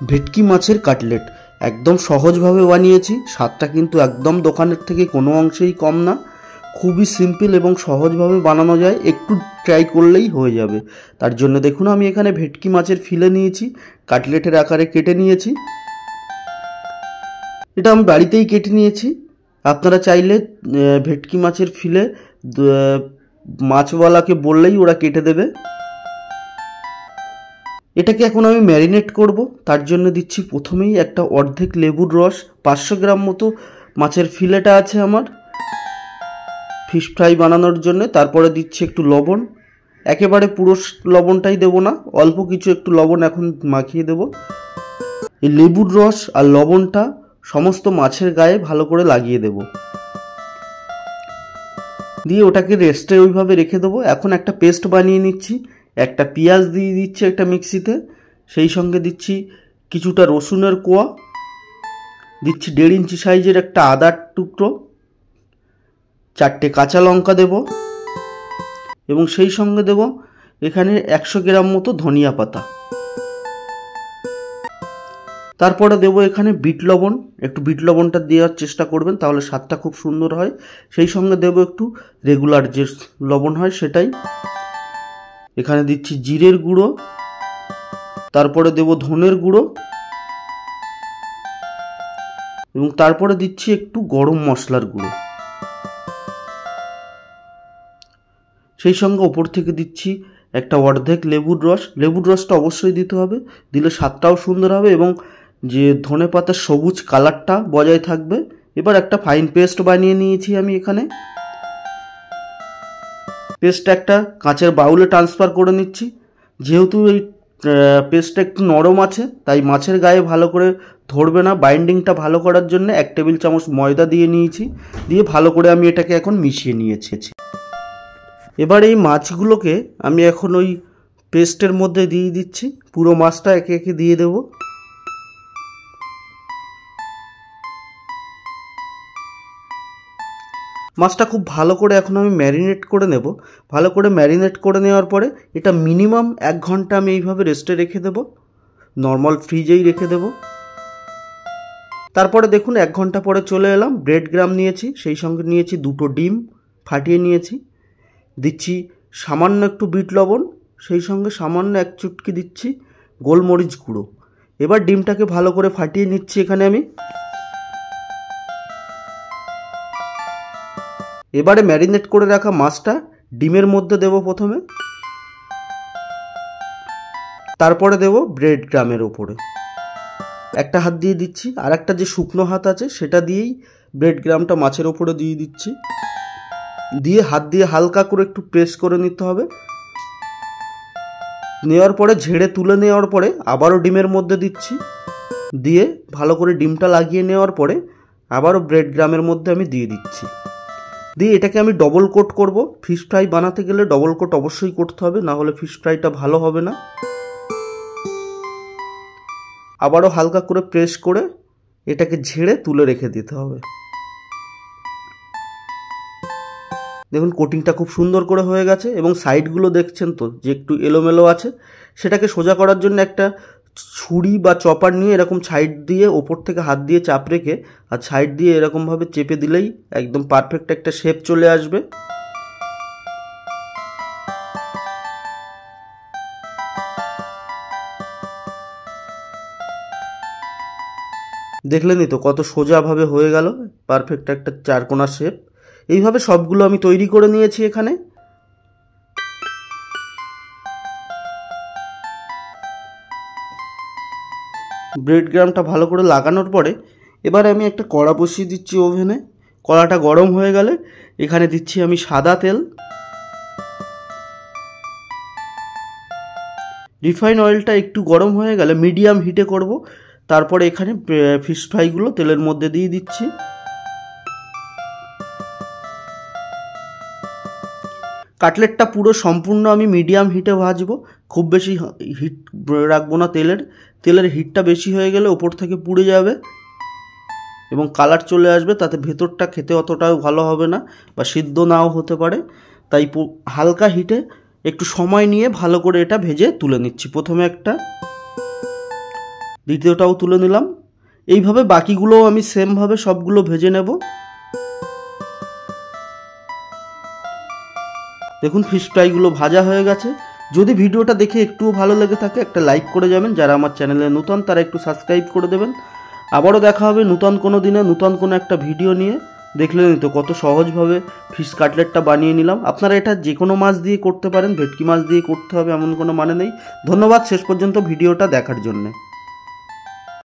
ভেটকি মাছের কাটলেট একদম সহজভাবে বানিয়েছি। স্বাদটা কিন্তু একদম দোকানের থেকে কোনো অংশেই কম না। খুবই সিম্পল এবং সহজভাবে বানানো যায়, একটু ট্রাই করলেই হয়ে যাবে। তার জন্য দেখুন আমি এখানে ভেটকি মাছের ফিলে নিয়েছি, কাটলেটের আকারে কেটে নিয়েছি। এটা আমি বাড়িতেই কেটে নিয়েছি। আপনারা চাইলে ভেটকি মাছের ফিলে মাছওয়ালাকে বললেই ওরা কেটে দেবে। এটাকে এখন আমি ম্যারিনেট করব। তার জন্য দিচ্ছি প্রথমেই একটা অর্ধেক লেবুর রস। 500 গ্রাম মতো মাছের ফিলেটা আছে আমার ফিশ ফ্রাই বানানোর জন্য। তারপরে দিচ্ছি একটু লবণ, একেবারে পুরো লবণটাই দেব না, অল্প কিছু একটু লবণ এখন মাখিয়ে দেব। এই লেবুর রস আর লবণটা সমস্ত মাছের গায়ে ভালো করে লাগিয়ে দেব, দিয়ে ওটাকে রেস্টে ওইভাবে রেখে দেবো। এখন একটা পেস্ট বানিয়ে নিচ্ছি। একটা পেঁয়াজ দিয়ে দিচ্ছি একটা মিক্সিতে, সেই সঙ্গে দিচ্ছি কিছুটা রসুনের কোয়া, দিচ্ছি 1.5 ইঞ্চি সাইজের একটা আদার টুকরো, 4টে কাঁচা লঙ্কা দেব এবং সেই সঙ্গে দেব এখানে 100 গ্রাম মতো ধনিয়া পাতা। তারপরে দেব এখানে বিট লবণ, একটু বিট লবণটা দেওয়ার চেষ্টা করবেন, তাহলে স্বাদটা খুব সুন্দর হয়। সেই সঙ্গে দেব একটু রেগুলার যে লবণ হয় সেটাই। এখানে দিচ্ছি জিরের গুঁড়ো, তারপরে দেব ধনের গুঁড়ো এবং তারপরে দিচ্ছি একটু গরম মশলার গুঁড়ো। সেই সঙ্গে ওপর থেকে দিচ্ছি একটা অর্ধেক লেবুর রস। লেবুর রসটা অবশ্যই দিতে হবে, দিলে স্বাদটাও সুন্দর হবে এবং যে ধনে পাতার সবুজ কালারটা বজায় থাকবে। এবার একটা ফাইন পেস্ট বানিয়ে নিয়েছি আমি এখানে। পেস্টটা একটা কাঁচের বাউলে ট্রান্সফার করে নিচ্ছি। যেহেতু এই পেস্টটা একটু নরম আছে তাই মাছের গায়ে ভালো করে ধরবে না। বাইন্ডিংটা ভালো করার জন্য 1 টেবিল চামচ ময়দা দিয়ে নিয়েছি, দিয়ে ভালো করে আমি এটাকে এখন মিশিয়ে নিয়েছি। এবার এই মাছগুলোকে আমি এখন ওই পেস্টের মধ্যে দিয়ে দিচ্ছি। পুরো মাছটা একে একে দিয়ে দেব। মাছটা খুব ভালো করে এখন আমি ম্যারিনেট করে নেব। ভালো করে ম্যারিনেট করে নেওয়ার পরে এটা মিনিমাম 1 ঘন্টা আমি এইভাবে রেস্টে রেখে দেব, নর্মাল ফ্রিজেই রেখে দেব। তারপরে দেখুন 1 ঘন্টা পরে চলে এলাম। ব্রেড গ্রাম নিয়েছি, সেই সঙ্গে নিয়েছি 2টো ডিম ফাটিয়ে নিয়েছি, দিচ্ছি সামান্য একটু বিট লবণ, সেই সঙ্গে সামান্য 1 চুটকি দিচ্ছি গোলমরিচ গুঁড়ো। এবার ডিমটাকে ভালো করে ফাটিয়ে নিচ্ছি এখানে আমি। এবারে ম্যারিনেট করে রাখা মাছটা ডিমের মধ্যে দেব প্রথমে, তারপরে দেব ব্রেড গ্রামের ওপরে। একটা হাত দিয়ে দিচ্ছি, আর একটা যে শুকনো হাত আছে সেটা দিয়েই ব্রেড গ্রামটা মাছের ওপরে দিয়ে দিচ্ছি, দিয়ে হাত দিয়ে হালকা করে একটু প্রেস করে নিতে হবে। নেওয়ার পরে ঝেড়ে তুলে নেওয়ার পরে আবারও ডিমের মধ্যে দিচ্ছি, দিয়ে ভালো করে ডিমটা লাগিয়ে নেওয়ার পরে আবারও ব্রেড গ্রামের মধ্যে আমি দিয়ে দিচ্ছি, দিয়ে এটাকে আমি ডবল কোট করব। ফিশ ফ্রাই বানাতে গেলে ডবল কোট অবশ্যই করতে হবে, না হলে ফিশ ফ্রাইটা ভালো হবে না। আবারও হালকা করে প্রেস করে এটাকে ঝেড়ে তুলে রেখে দিতে হবে। দেখুন কোটিংটা খুব সুন্দর করে হয়ে গেছে এবং সাইডগুলো দেখছেন তো যে একটু এলোমেলো আছে। সেটাকে সোজা করার জন্য একটা ছুরি বা চপার নিয়ে এরকম সাইড দিয়ে ওপর থেকে হাত দিয়ে চাপ রেখে আর সাইড দিয়ে এরকমভাবে চেপে দিলেই একদম পারফেক্ট একটা শেপ চলে আসবে। দেখলেনই তো কত সোজাভাবে হয়ে গেল পারফেক্ট একটা চারকোনা শেপ। এইভাবে সবগুলো আমি তৈরি করে নিয়েছি এখানে। ব্রেড গ্রামটা ভালো করে লাগানোর পরে এবারে আমি একটা কড়া বসিয়ে দিচ্ছি ওভেনে। কড়াটা গরম হয়ে গেলে এখানে দিচ্ছি আমি সাদা তেল। রিফাইন অয়েলটা একটু গরম হয়ে গেলে মিডিয়াম হিটে করব। তারপরে এখানে ফিশ ফ্রাইগুলো তেলের মধ্যে দিয়ে দিচ্ছি। কাটলেটটা পুরো সম্পূর্ণ আমি মিডিয়াম হিটে ভাজবো, খুব বেশি হিট রাখবো না। তেলের হিটটা বেশি হয়ে গেলে ওপর থেকে পুড়ে যাবে এবং কালার চলে আসবে, তাতে ভেতরটা খেতে অতটাও ভালো হবে না বা সিদ্ধ নাও হতে পারে। তাই হালকা হিটে একটু সময় নিয়ে ভালো করে এটা ভেজে তুলে নিচ্ছি। প্রথমে একটা দ্বিতীয়টাও তুলে নিলাম। এইভাবে বাকিগুলোও আমি সেমভাবে সবগুলো ভেজে নেব। দেখুন ফিশ ফ্রাইগুলো ভাজা হয়ে গেছে। যদি ভিডিওটা দেখে একটুও ভালো লেগে থাকে একটা লাইক করে যাবেন, যারা আমার চ্যানেলে নতুন তারা একটু সাবস্ক্রাইব করে দেবেন। আবারও দেখা হবে নতুন কোনো দিনে নতুন কোনো একটা ভিডিও নিয়ে। দেখলেনই তো কত সহজভাবে ফিশ কাটলেটটা বানিয়ে নিলাম। আপনারা এটা যে কোনো মাছ দিয়ে করতে পারেন, ভেটকি মাছ দিয়ে করতে হবে এমন কোনো মানে নেই। ধন্যবাদ শেষ পর্যন্ত ভিডিওটা দেখার জন্যে।